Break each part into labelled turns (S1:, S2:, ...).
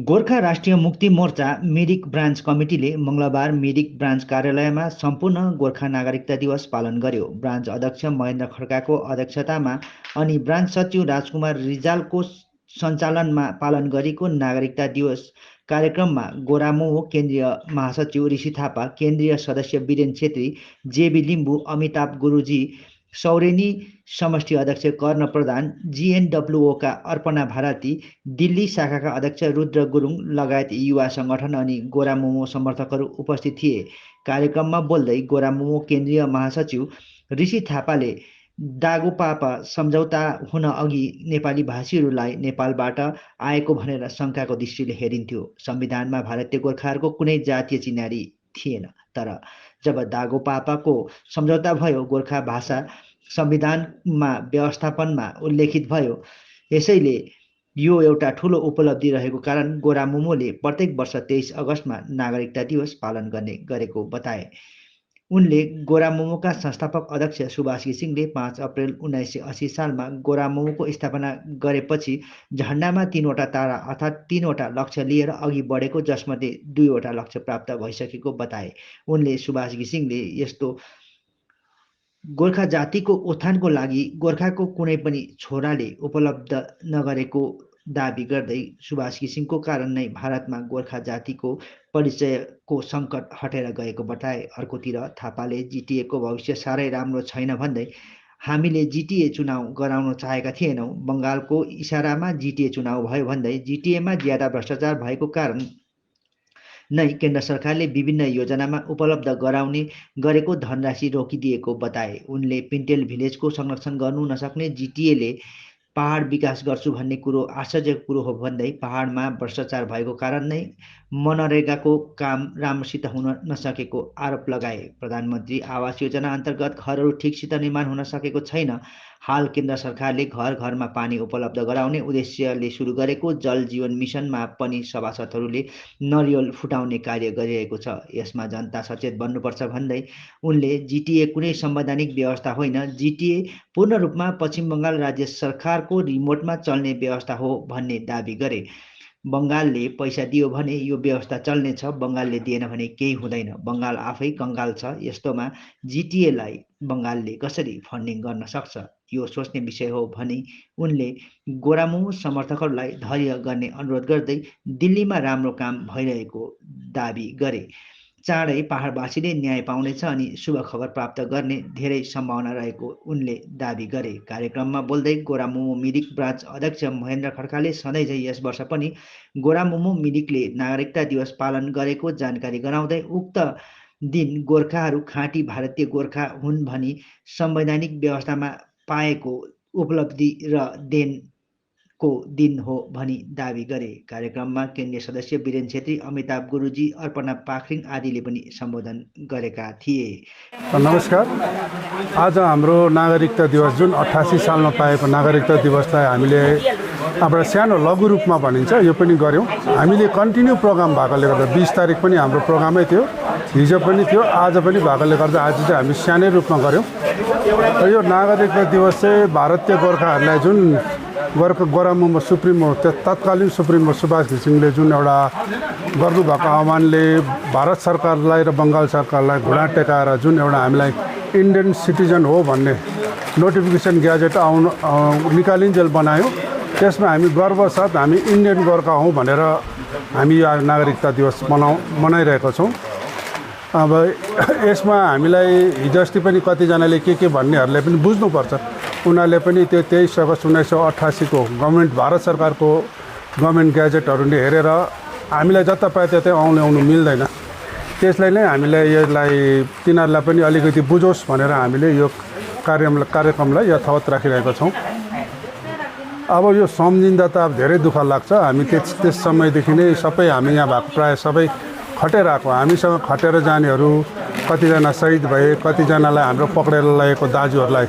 S1: गोर्खा राष्ट्रिय मुक्ति मोर्चा मिरिक ब्रान्च कमिटीले मङ्गलबार मिरिक ब्रान्च कार्यालयमा सम्पूर्ण गोर्खा नागरिकता दिवस पालन गर्यो। ब्रान्च अध्यक्ष महेन्द्र खड्काको अध्यक्षतामा अनि ब्रान्च सचिव राजकुमार रिजालको सञ्चालनमा पालन गरेको नागरिकता दिवस कार्यक्रममा गोरामुमो केन्द्रीय महासचिव ऋषि थापा, केन्द्रीय सदस्य वीरेन छेत्री, जेबी लिम्बू, अमिताभ गुरुजी, सौरेनी समष्टि अध्यक्ष कर्ण प्रधान, जीएनडब्ल्युओका अर्पणा भारती, दिल्ली शाखाका अध्यक्ष रुद्र गुरुङ लगायत युवा सङ्गठन अनि गोरामुमो समर्थकहरू उपस्थित थिए। कार्यक्रममा बोल्दै गोरामुमो केन्द्रीय महासचिव ऋषि थापाले दागोपापा सम्झौता हुन अघि नेपाली भाषीहरूलाई नेपालबाट आएको भनेर शङ्काको दृष्टिले हेरिन्थ्यो। संविधानमा भारतीय गोर्खाहरूको कुनै जातीय चिह्नारी थिएन, तर जब दागोपापाको सम्झौता भयो, गोर्खा भाषा संविधानमा व्यवस्थापनमा उल्लेखित भयो। यसैले यो एउटा ठुलो उपलब्धि रहेको कारण गोरामुमोले प्रत्येक वर्ष 23 अगस्तमा नागरिकता दिवस पालन गर्ने गरेको बताए। उनले गोरामुमोका संस्थापक अध्यक्ष सुभाष घिसिङले 5 अप्रेल 1980 सालमा गोरामुमोको स्थापना गरेपछि झण्डामा 3वटा तारा अर्थात् 3वटा लक्ष्य लिएर अघि बढेको, जसमध्ये 2वटा लक्ष्य प्राप्त भइसकेको बताए। उनले सुभाष घिसिङले यस्तो गोर्खा जातिको उत्थानको लागि गोर्खाको कुनै पनि छोराले उपलब्ध नगरेको दाबी गर्दै सुभाष घिसिङको कारण नै भारतमा गोर्खा जातिको परिचयको सङ्कट हटेर गएको बताए। अर्कोतिर थापाले जिटिएको भविष्य साह्रै राम्रो छैन भन्दै हामीले जिटिए चुनाव गराउन चाहेका थिएनौँ, बङ्गालको इसारामा जिटिए चुनाव भयो भन्दै जिटिएमा ज्यादा भ्रष्टाचार भएको कारण नै केन्द्र सरकारले विभिन्न योजनामा उपलब्ध गराउने गरेको धनराशि रोकिदिएको बताए। उनले पिन्टेल भिलेजको संरक्षण गर्नु नसक्ने जिटिएले पहाड विकास गर्छु भन्ने कुरो आश्चर्यको कुरो हो भन्दै पहाडमा भ्रष्टाचार भएको कारण नै मनरेगाको काम राम्रोसित हुन नसकेको आरोप लगाए। प्रधानमन्त्री आवास योजना अन्तर्गत घरहरू ठिकसित निर्माण हुन सकेको छैन। हाल केन्द्र सरकारले घर घरमा पानी उपलब्ध गराउने उद्देश्यले सुरु गरेको जल जीवन मिसनमा पनि सभासदहरूले नरिवल फुटाउने कार्य गरिरहेको छ। यसमा जनता सचेत बन्नुपर्छ भन्दै उनले जिटिए कुनै संवैधानिक व्यवस्था होइन, जिटिए पूर्ण रूपमा पश्चिम बङ्गाल राज्य सरकारको रिमोटमा चल्ने व्यवस्था हो भन्ने दाबी गरे। बङ्गालले पैसा दियो भने यो व्यवस्था चल्नेछ, बङ्गालले दिएन भने केही हुँदैन। बङ्गाल आफै कङ्गाल छ, यस्तोमा जिटिएलाई बङ्गालले कसरी फन्डिङ गर्न सक्छ, यो सोच्ने विषय हो भनी उनले गोरामुमो समर्थकहरूलाई धैर्य गर्ने अनुरोध गर्दै दिल्लीमा राम्रो काम भइरहेको दाबी गरे। चाँडै पहाडवासीले न्याय पाउनेछ अनि शुभ खबर प्राप्त गर्ने धेरै सम्भावना रहेको उनले दाबी गरे। कार्यक्रममा बोल्दै गोरामुमो मिरिक ब्रान्च अध्यक्ष महेन्द्र खड्काले सधैँझै यस वर्ष पनि गोरामुमो मिरिकले नागरिकता दिवस पालन गरेको जानकारी गराउँदै उक्त दिन गोर्खाहरू खाँटी भारतीय गोर्खा हुन् भनी संवैधानिक व्यवस्थामा पाएको उपलब्धि र देनको दिन हो भनी दाबी गरे। कार्यक्रममा केन्द्रीय सदस्य वीरेन छेत्री, अमिताभ गुरुजी, अर्पणा पाखरिङ आदिले पनि सम्बोधन गरेका थिए।
S2: नमस्कार। आज हाम्रो नागरिकता दिवस जुन 88 सालमा पाएको नागरिकता दिवसलाई हामीले हाम्रो सानो लघु रूपमा भनिन्छ यो पनि गऱ्यौँ। हामीले कन्टिन्यू प्रोग्राम भएकोले गर्दा 20 तारिक पनि हाम्रो प्रोग्रामै थियो, हिजो पनि थियो, आज पनि भएकोले गर्दा आज चाहिँ हामी सानै रूपमा गऱ्यौँ। र यो नागरिकता दिवस चाहिँ भारतीय गोर्खाहरूलाई जुन गोरामुमो सुप्रिमो तत्कालीन सुप्रिमो सुभाष घिसिङले जुन एउटा गर्नुभएको आह्वानले भारत सरकारलाई र बङ्गाल सरकारलाई घुँडा टेकाएर जुन एउटा हामीलाई इन्डियन सिटिजन हो भन्ने नोटिफिकेसन ग्याजेट निकालिन्जेल बनायो, त्यसमा हामी गर्वसाथ हामी इन्डियन गोर्खा हौँ भनेर हामी यो नागरिकता दिवस मनाइरहेका छौँ। अब यसमा हामीलाई हिजोअस्ति पनि कतिजनाले के भन्नेहरूले पनि बुझ्नुपर्छ। उनीहरूले पनि त्यो 23 अगस्त 1988 को गभर्मेन्ट भारत सरकारको गभर्मेन्ट ग्याजेटहरूले हेरेर हामीलाई जता पाए त्यतै आउनु मिल्दैन। त्यसलाई नै हामीले यसलाई तिनीहरूलाई पनि अलिकति बुझोस् भनेर हामीले यो कार्यक्रमलाई यथावत राखिरहेका छौँ। अब यो सम्झिँदा त अब धेरै दुःख लाग्छ। हामी त्यस समयदेखि नै सबै हामी यहाँ भएको प्रायः सबै खटेर आएको, हामीसँग खटेर जानेहरू कतिजना शहीद भए, कतिजनालाई हाम्रो पक्रेर लगेको दाजुहरूलाई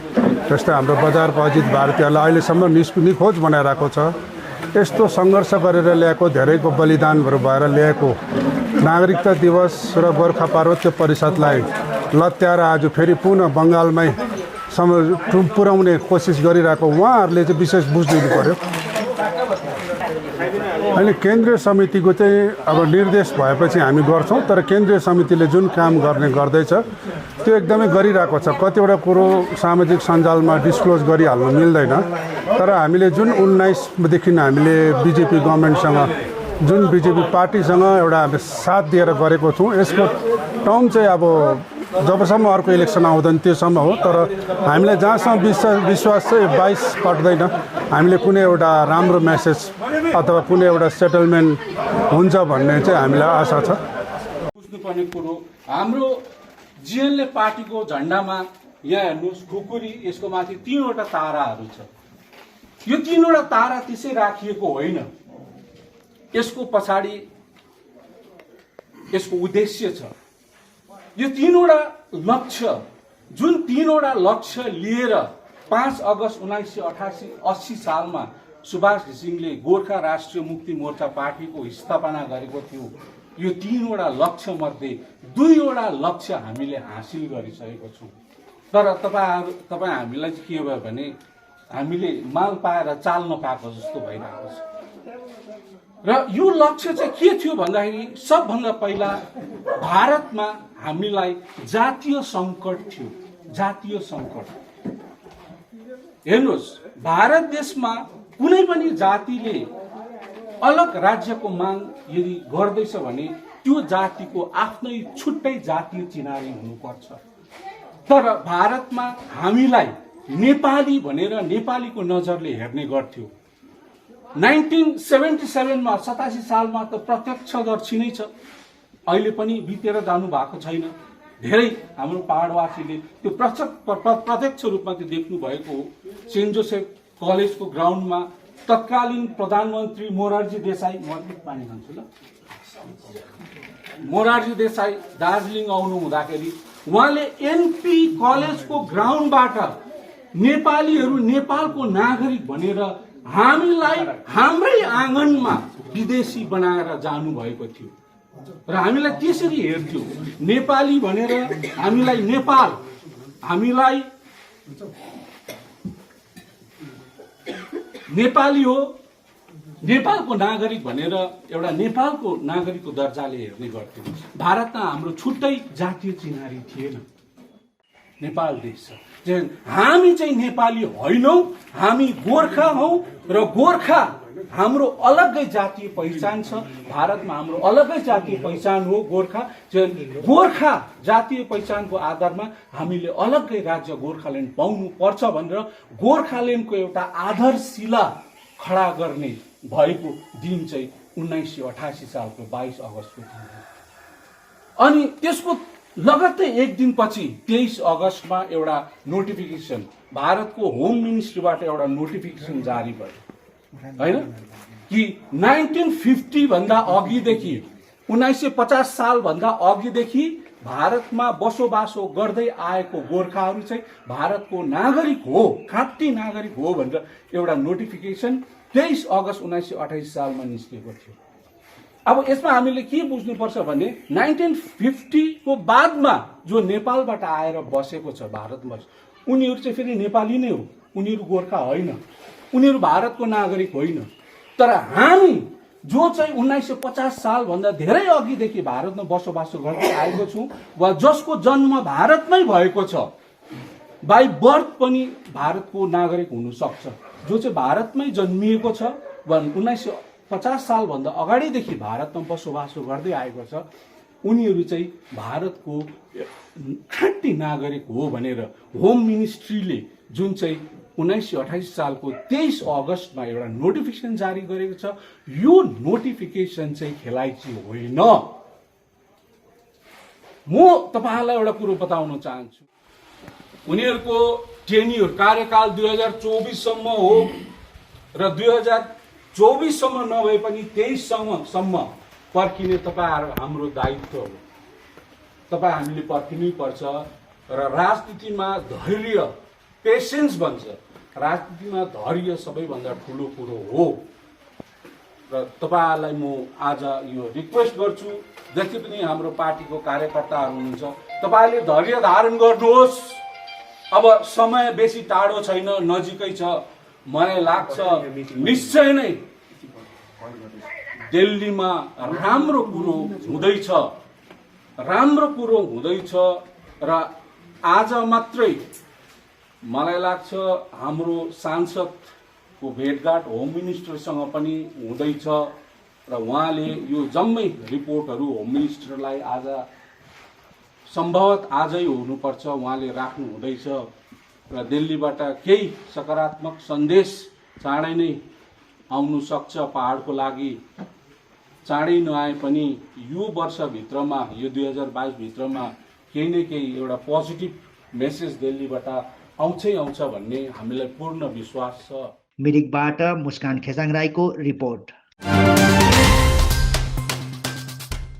S2: जस्तै हाम्रो बजारको अजित भारतीयहरूलाई अहिलेसम्म निखोज बनाइरहेको छ। यस्तो सङ्घर्ष गरेर ल्याएको धेरैको बलिदानहरू भएर ल्याएको नागरिकता दिवस र गोर्खा पार्वत्य परिषदलाई लत्याएर आज फेरि पुनः बङ्गालमै पुर्याउने कोसिस गरिरहेको उहाँहरूले चाहिँ विशेष बुझिदिनु पर्यो। अहिले केन्द्रीय समितिको चाहिँ अब निर्देश भएपछि हामी गर्छौँ, तर केन्द्रीय समितिले जुन काम गर्ने गर्दैछ त्यो एकदमै गरिरहेको छ। कतिवटा कुरो सामाजिक सञ्जालमा डिस्क्लोज गरिहाल्नु मिल्दैन, तर हामीले जुन 19देखि हामीले बिजेपी गभर्मेन्टसँग जुन बिजेपी पार्टीसँग एउटा हामी साथ दिएर गरेको छौँ, यसको टर्म चाहिँ अब जबसम्म अर्को इलेक्सन आउँदैन त्योसम्म हो। तर हामीलाई जहाँसम्म विश्वास चाहिँ 22 कट्दैन, हामीले कुनै एउटा राम्रो मेसेज अथवा कुनै एउटा सेटलमेन्ट हुन्छ भन्ने चाहिँ हामीलाई आशा छ।
S3: बुझ्नुपर्ने कुरो हाम्रो जिएनले पार्टीको झन्डामा यहाँ हेर्नुहोस् खुकुरी, यसको माथि 3वटा ताराहरू छ। यो 3वटा तारा त्यसै राखिएको होइन, यसको पछाडि यसको उद्देश्य छ। यो 3वटा लक्ष्य, जुन 3वटा लक्ष्य लिएर 5 अगस्त 1988 सालमा सुभाष घिसिङले गोर्खा राष्ट्रिय मुक्ति मोर्चा पार्टीको स्थापना गरेको थियो, यो 3वटा लक्ष्य मध्ये 2वटा लक्ष्य हामीले हासिल गरिसकेको छौँ। तर तपाईँ हामीलाई चाहिँ के भयो भने हामीले माल पाएर चाल नपाएको जस्तो भइरहेको छ। र यो लक्ष्य चाहिँ के थियो भन्दाखेरि सबभन्दा पहिला भारतमा हामीलाई जातीय सङ्कट थियो। जातीय सङ्कट हेर्नुहोस्, भारत देशमा कुनै पनि जातिले अलग राज्यको माग यदि गर्दैछ भने त्यो जातिको आफ्नै छुट्टै जातीय चिनारी हुनुपर्छ। तर भारतमा हामीलाई नेपाली भनेर नेपालीको नजरले हेर्ने गर्थ्यो। 1977 मा 87 सालमा त प्रत्यक्षदर्शी नै छ, अहिले पनि बितेर जानु भएको छैन। धेरै हाम्रो पहाडवासीले त्यो प्रत्यक्ष रूपमा त्यो देख्नु भएको हो। सेन्ट जोसेफ कलेजको ग्राउन्डमा तत्कालीन प्रधानमन्त्री मोरारजी देसाई, मोरारजी देसाई दार्जिलिङ आउनु हुँदाखेरि उहाँले एनपी कलेजको ग्राउन्डबाट नेपालीहरू नेपालको नागरिक भनेर हामीलाई हाम्रै आँगनमा विदेशी बनाएर जानु भएको थियो। र हामीलाई त्यसरी हेर्थ्यो, नेपाली भनेर हामीलाई नेपाल, हामीलाई नेपाली हो, नेपालको नागरिक भनेर एउटा नेपालको नागरिकको दर्जाले हेर्ने गर्थ्यो। भारतमा हाम्रो छुट्टै जातीय चिनारी थिएन। नेपाल देश छ, हामी चाहिँ नेपाली होइनौँ, हामी गोर्खा हौ र गोर्खा हाम्रो अलग्गै जातीय पहिचान छ। भारतमा हाम्रो अलग्गै जातीय पहिचान हो गोर्खा। गोर्खा जातीय पहिचानको आधारमा हामीले अलग्गै राज्य गोर्खाल्यान्ड पाउनु पर्छ भनेर गोर्खाल्यान्डको एउटा आधारशिला खडा गर्ने भएको दिन चाहिँ 1988 सालको 22 अगस्तको दिन हो। अनि त्यसको लगत्तै एक दिनपछि 23 अगस्तमा एउटा नोटिफिकेसन भारतको होम मिनिस्ट्रीबाट एउटा नोटिफिकेसन जारी भयो, होइन कि 1950 भन्दा अघिदेखि 1950 साल भन्दा अघिदेखि भारतमा बसोबासो गर्दै आएको गोर्खाहरू चाहिँ भारतको नागरिक हो, खाँटी नागरिक हो भनेर एउटा नोटिफिकेसन 23 अगस्त 1928 सालमा निस्केको थियो। अब यसमा हामीले के बुझ्नुपर्छ भने 1950 को बादमा जो नेपालबाट आएर बसेको छ भारतमा, उनीहरू चाहिँ फेरि नेपाली नै हो, उनीहरू गोर्खा होइन, उनीहरू भारतको नागरिक होइन। तर हामी जो चाहिँ 1950 साल भन्दा धेरै अघिदेखि भारतमा बसोबासो गर्दै आएको छौँ वा जसको जन्म भारतमै भएको छ, बाई बर्थ पनि भारतको नागरिक हुन सक्छ, जो चाहिँ भारतमै जन्मिएको छ वा 1950 साल भन्दा अगाडिदेखि भारतमा बसोबासो गर्दै आएको छ, उनीहरू चाहिँ भारतको खाँटी नागरिक हो भनेर होम मिनिस्ट्रीले जुन चाहिँ 1928 सालको 23 अगस्तमा एउटा नोटिफिकेसन जारी गरेको छ। यो नोटिफिकेसन चाहिँ खेलाइची होइन। म तपाईहरुलाई एउटा कुरो बताउन चाहन्छु, उनीहरूको टेन्युर कार्यकाल 2024 सम्म हो र 2024 सम्म नभए पनि 23 सम्म पर्खिने तपाईहरु हाम्रो दायित्व हो। तपाई हामीले पर्खिनै पर्छ र राजनीतिमा धैर्य, पेशेन्स भन्छ, राजनीतिमा धैर्य सबैभन्दा ठूलो कुरो हो। र तपाईहरुलाई म आज यो रिक्वेस्ट गर्छु, जति पनि हाम्रो पार्टीको कार्यकर्ताहरु हुनुहुन्छ, तपाईले धैर्य धारण गर्नुहोस्। अब समय बेसी टाढो छैन, नजिकै छ। मलाई लाग्छ निश्चय नै दिल्लीमा राम्रो कुरो हुँदैछ र आज मात्रै मलाई लाग्छ हाम्रो सांसदको भेटघाट होम मिनिस्टरसँग पनि हुँदैछ र उहाँले यो जम्मै रिपोर्टहरू होम मिनिस्टरलाई आज सम्भवतः आजै हुनुपर्छ उहाँले राख्नु हुँदैछ र दिल्लीबाट केही सकारात्मक सन्देश चाँडै नै आउनु सक्छ पहाडको लागि। चाँडै नआए पनि यो वर्षभित्रमा यो 2022 भित्रमा केही न केही एउटा पोजिटिभ मेसेज दिल्लीबाट आउँछै आउँछ भन्ने हामीलाई पूर्ण विश्वास छ।
S1: मिरिकबाट मुस्कान खेसाङ राईको रिपोर्ट।